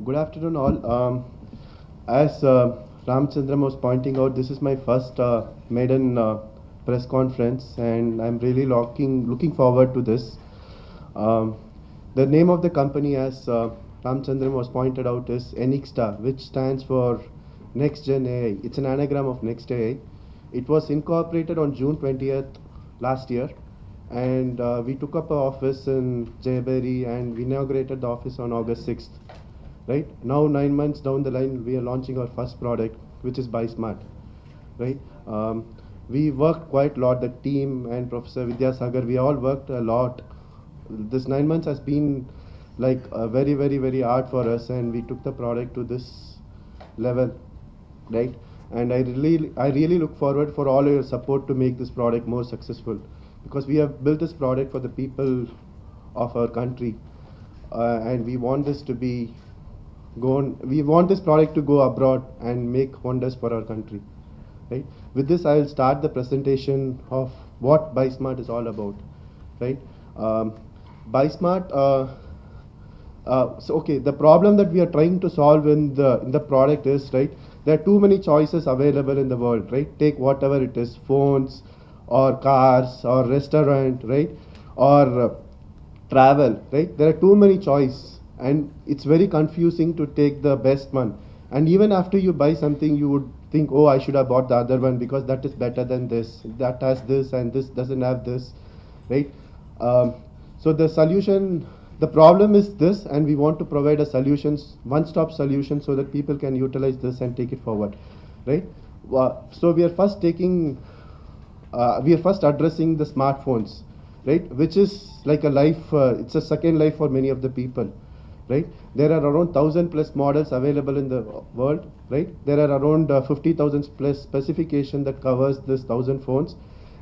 Good afternoon, all. As Ramchandran was pointing out, this is my first maiden press conference, and I'm really looking forward to this. Um, the name of the company, as Ramchandran was pointed out, is Enixta, which stands for Next Gen AI. It's an anagram of Next AI. It was incorporated on June 20th last year, and we took up an office in Jayberry, and we inaugurated the office on August 6th. Right now, 9 months down the line, we are launching our first product, which is BuySmart. Right, we worked quite a lot. The team and Professor Vidyasagar, we all worked a lot. This 9 months has been like very, very, very hard for us, and we took the product to this level, right? And I really look forward for all your support to make this product more successful, because we have built this product for the people of our country, and we want this to be we want this product to go abroad and make wonders for our country, right? With this, I will start the presentation of what BuySmart is all about, right? BuySmart. So okay, the problem that we are trying to solve in the product is, right, there are too many choices available in the world, right? Take whatever it is, phones or cars or restaurant, right, or travel, right? There are too many choice, and it's very confusing to take the best one. And even after you buy something, you would think, oh, I should have bought the other one because that is better than this, that has this, and this doesn't have this, right? So the solution, the problem is this, and we want to provide a solutions, one-stop solution, so that people can utilize this and take it forward, right? So we are first addressing the smartphones, right, which is like a life, it's a second life for many of the people, right? There are around 1,000 plus models available in the world, right? There are around 50,000 plus specification that covers this 1,000 phones,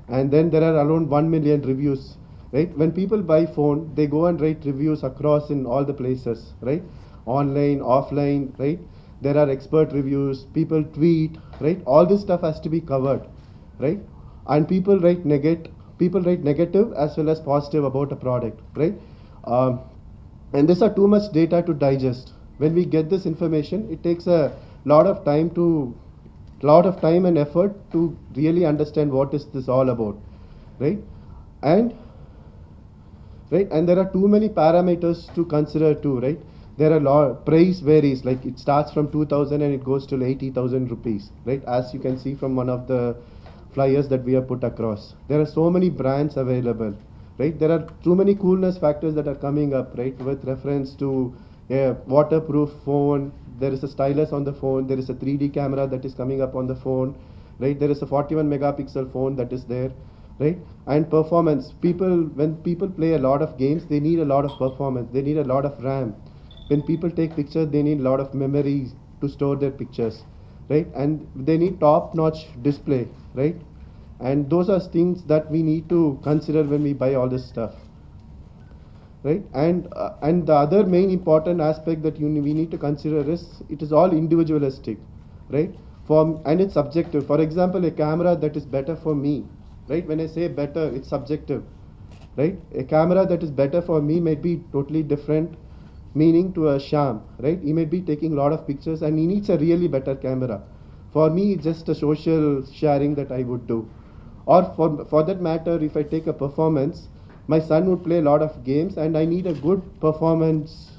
and then there are around 1 million reviews, right? When people buy phone, they go and write reviews across in all the places, right? Online, offline, right? There are expert reviews, people tweet, right? All this stuff has to be covered, right? And people write negative as well as positive about a product, right? And these are too much data to digest. When we get this information, it takes a lot of time and effort to really understand what is this all about, right? And there are too many parameters to consider too, right? There are price varies, like it starts from 2,000 and it goes to 80,000 rupees, right? As you can see from one of the flyers that we have put across. There are so many brands available, right? There are too many coolness factors that are coming up, right? With reference to a waterproof phone, there is a stylus on the phone, there is a 3D camera that is coming up on the phone, right? There is a 41 megapixel phone that is there, right? And performance. When people play a lot of games, they need a lot of performance. They need a lot of RAM. When people take pictures, they need a lot of memory to store their pictures, right? And they need top-notch display, right? And those are things that we need to consider when we buy all this stuff, right? And the other main important aspect that we need to consider is it is all individualistic, right? And it's subjective. For example, a camera that is better for me, right? When I say better, it's subjective, right? A camera that is better for me might be totally different meaning to a sham, right? He may be taking a lot of pictures and he needs a really better camera. For me, it's just a social sharing that I would do. Or for that matter, if I take a performance, my son would play a lot of games and I need a good performance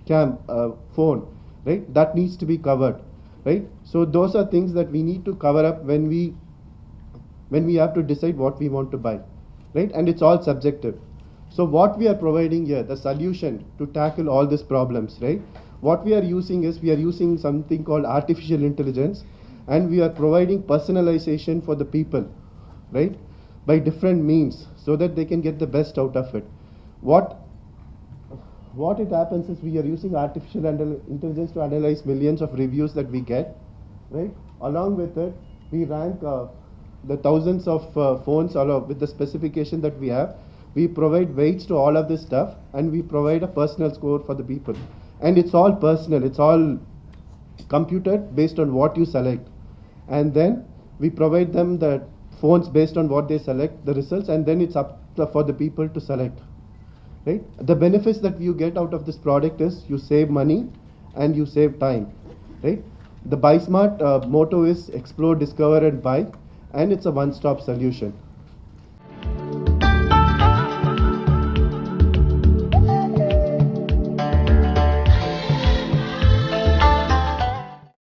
phone, right? That needs to be covered, right? So those are things that we need to cover up when we have to decide what we want to buy, right? And it's all subjective. So what we are providing here, the solution to tackle all these problems, right? What we are using something called artificial intelligence, and we are providing personalization for the people, right? By different means, so that they can get the best out of it. What it happens is we are using artificial intelligence to analyze millions of reviews that we get, right? Along with it, we rank the thousands of phones with the specification that we have. We provide weights to all of this stuff, and we provide a personal score for the people. And it's all personal, it's all computed based on what you select. And then we provide them the phones based on what they select, the results, and then it's up for the people to select, right? The benefits that you get out of this product is you save money, and you save time, right? The Buy Smart motto is explore, discover, and buy, and it's a one-stop solution.